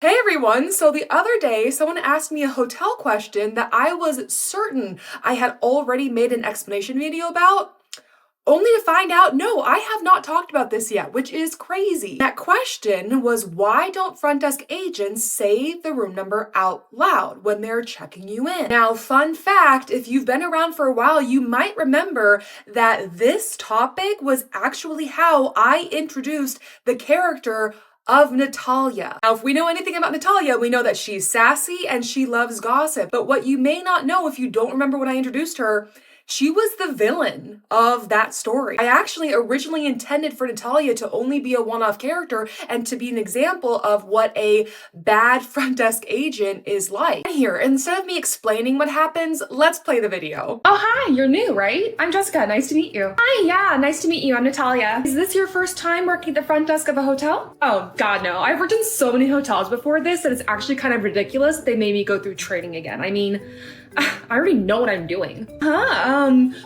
Hey everyone! So the other day, someone asked me a hotel question that I was certain I had already made an explanation video about, only to find out, no, I have not talked about this yet, which is crazy. That question was, why don't front desk agents say the room number out loud when they're checking you in? Now, fun fact, if you've been around for a while, you might remember that this topic was actually how I introduced the character of Natalia. Now, if we know anything about Natalia, we know that she's sassy and she loves gossip. But what you may not know if you don't remember when I introduced her, she was the villain of that story. I actually originally intended for Natalia to only be a one-off character and to be an example of what a bad front desk agent is like. Here, instead of me explaining what happens, let's play the video. Oh, hi, you're new, right? I'm Jessica, nice to meet you. Hi, yeah, nice to meet you, I'm Natalia. Is this your first time working at the front desk of a hotel? Oh, God, no. I've worked in so many hotels before this that it's actually kind of ridiculous that they made me go through training again. I mean, I already know what I'm doing.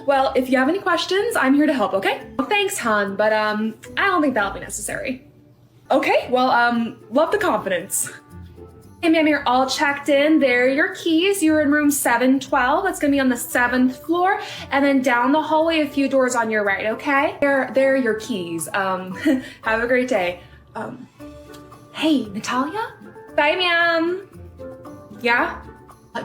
Well, if you have any questions, I'm here to help, okay? Well, thanks, hon, but, I don't think that'll be necessary. Okay, well, love the confidence. Hey, ma'am, you're all checked in. There are your keys. You're in room 712. That's gonna be on the 7th floor. And then down the hallway, a few doors on your right, okay? There are your keys. Have a great day. Hey, Natalia? Bye, ma'am. Yeah?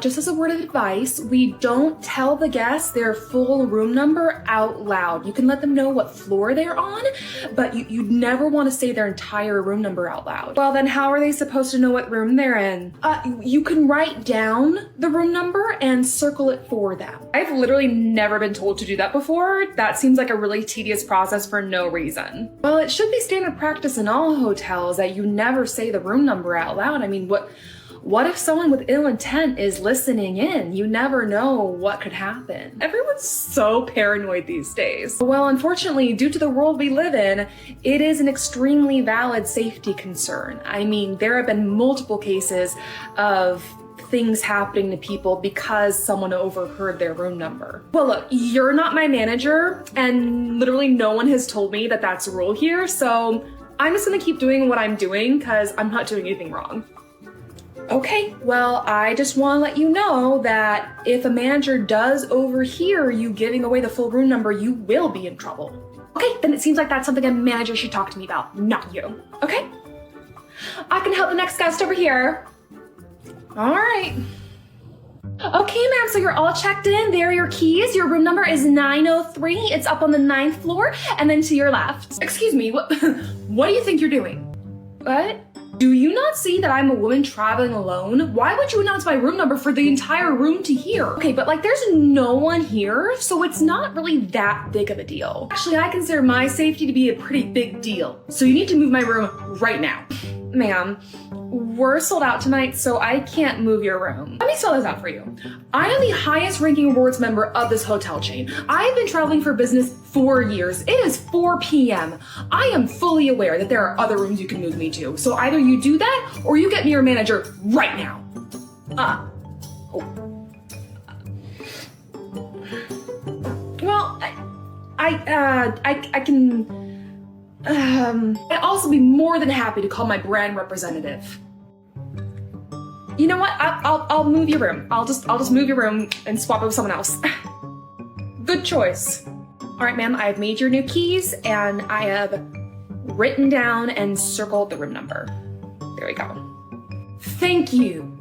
Just as a word of advice, we don't tell the guests their full room number out loud. You can let them know what floor they're on, but you'd never want to say their entire room number out loud. Well, then how are they supposed to know what room they're in? You can write down the room number and circle it for them. I've literally never been told to do that before. That seems like a really tedious process for no reason. Well, it should be standard practice in all hotels that you never say the room number out loud. I mean, what if someone with ill intent is listening in? You never know what could happen. Everyone's so paranoid these days. Well, unfortunately, due to the world we live in, it is an extremely valid safety concern. I mean, there have been multiple cases of things happening to people because someone overheard their room number. Well, look, you're not my manager, and literally no one has told me that that's a rule here, so I'm just gonna keep doing what I'm doing because I'm not doing anything wrong. Okay, well, I just want to let you know that if a manager does overhear you giving away the full room number, you will be in trouble. Okay, then it seems like that's something a manager should talk to me about, not you. Okay? I can help the next guest over here. All right. Okay, ma'am, so you're all checked in. There are your keys. Your room number is 903. It's up on the 9th floor, and then to your left. Excuse me, what do you think you're doing? What? Do you not see that I'm a woman traveling alone? Why would you announce my room number for the entire room to hear? Okay, but like there's no one here, so it's not really that big of a deal. Actually, I consider my safety to be a pretty big deal. So you need to move my room right now. Ma'am, we're sold out tonight, so I can't move your room. Let me spell this out for you. I am the highest ranking rewards member of this hotel chain. I've been traveling for business for years. It is 4 p.m. I am fully aware that there are other rooms you can move me to. So either you do that or you get me your manager right now. Well, I can... I'd also be more than happy to call my brand representative. You know what? I'll move your room. I'll just move your room and swap it with someone else. Good choice. All right, ma'am, I have made your new keys and I have written down and circled the room number. There we go. Thank you.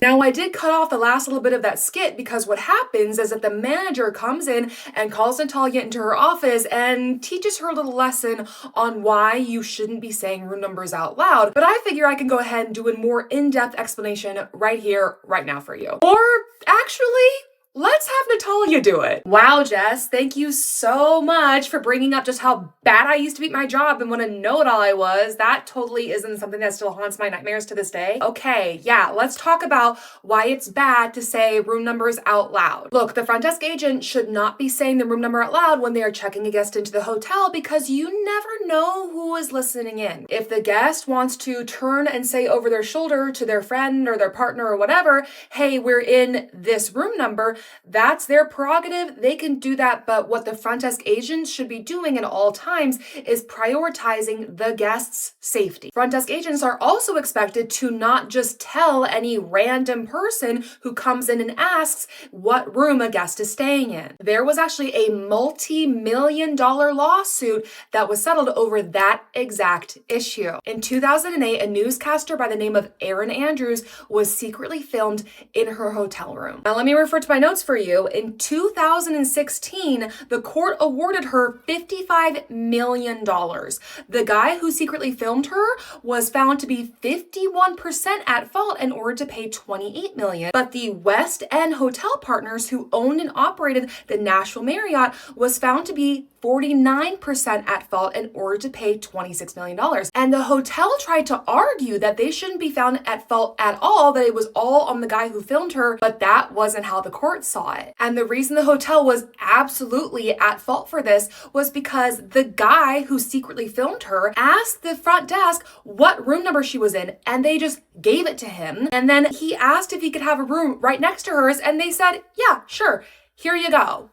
Now, I did cut off the last little bit of that skit because what happens is that the manager comes in and calls Natalia into her office and teaches her a little lesson on why you shouldn't be saying room numbers out loud. But I figure I can go ahead and do a more in-depth explanation right here, right now for you. Or actually, let's have Natalia do it. Wow, Jess, thank you so much for bringing up just how bad I used to be at my job and what a know-it-all I was. That totally isn't something that still haunts my nightmares to this day. Okay, yeah, let's talk about why it's bad to say room numbers out loud. Look, the front desk agent should not be saying the room number out loud when they are checking a guest into the hotel because you never know who is listening in. If the guest wants to turn and say over their shoulder to their friend or their partner or whatever, hey, we're in this room number, that's their prerogative. They can do that, but what the front desk agents should be doing at all times is prioritizing the guest's safety. Front desk agents are also expected to not just tell any random person who comes in and asks what room a guest is staying in. There was actually a multi-million-dollar lawsuit that was settled over that exact issue. In 2008, a newscaster by the name of Erin Andrews was secretly filmed in her hotel room. Now let me refer to my notes for you. In 2016, the court awarded her $55 million. The guy who secretly filmed her was found to be 51% at fault in order to pay $28 million. But the West End hotel partners who owned and operated the Nashville Marriott was found to be 49% at fault in order to pay $26 million. And the hotel tried to argue that they shouldn't be found at fault at all, that it was all on the guy who filmed her, but that wasn't how the court saw it. And the reason the hotel was absolutely at fault for this was because the guy who secretly filmed her asked the front desk what room number she was in, and they just gave it to him. And then he asked if he could have a room right next to hers, and they said, yeah, sure, here you go.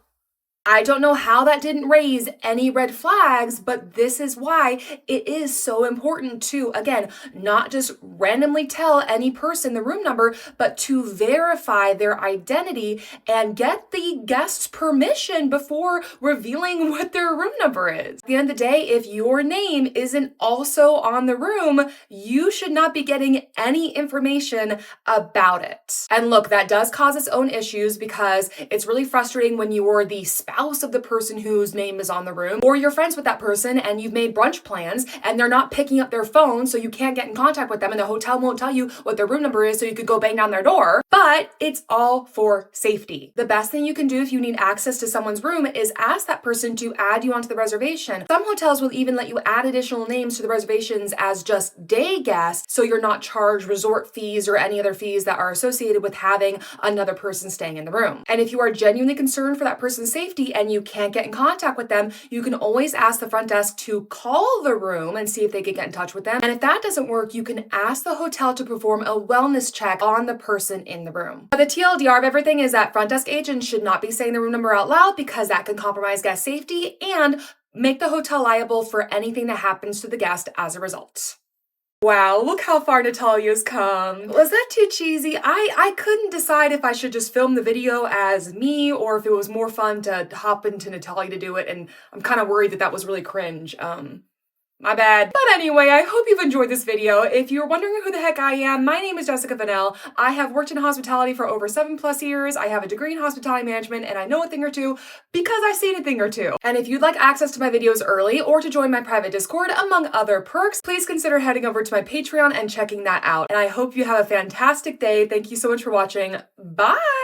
I don't know how that didn't raise any red flags, but this is why it is so important to, again, not just randomly tell any person the room number, but to verify their identity and get the guest's permission before revealing what their room number is. At the end of the day, if your name isn't also on the room, you should not be getting any information about it. And look, that does cause its own issues because it's really frustrating when you are the spouse of the person whose name is on the room, or you're friends with that person and you've made brunch plans and they're not picking up their phone, so you can't get in contact with them, and the hotel won't tell you what their room number is so you could go bang down their door. But it's all for safety. The best thing you can do if you need access to someone's room is ask that person to add you onto the reservation. Some hotels will even let you add additional names to the reservations as just day guests, so you're not charged resort fees or any other fees that are associated with having another person staying in the room. And if you are genuinely concerned for that person's safety and you can't get in contact with them, you can always ask the front desk to call the room and see if they can get in touch with them. And if that doesn't work, you can ask the hotel to perform a wellness check on the person in the room. But the TLDR of everything is that front desk agents should not be saying the room number out loud because that can compromise guest safety and make the hotel liable for anything that happens to the guest as a result. Wow, look how far Natalia's come. Was that too cheesy? I couldn't decide if I should just film the video as me or if it was more fun to hop into Natalia to do it, and I'm kind of worried that that was really cringe. My bad. But anyway, I hope you've enjoyed this video. If you're wondering who the heck I am, my name is Jessica Vanell. I have worked in hospitality for over 7+ years. I have a degree in hospitality management, and I know a thing or two because I've seen a thing or two. And if you'd like access to my videos early or to join my private Discord, among other perks, please consider heading over to my Patreon and checking that out. And I hope you have a fantastic day. Thank you so much for watching. Bye!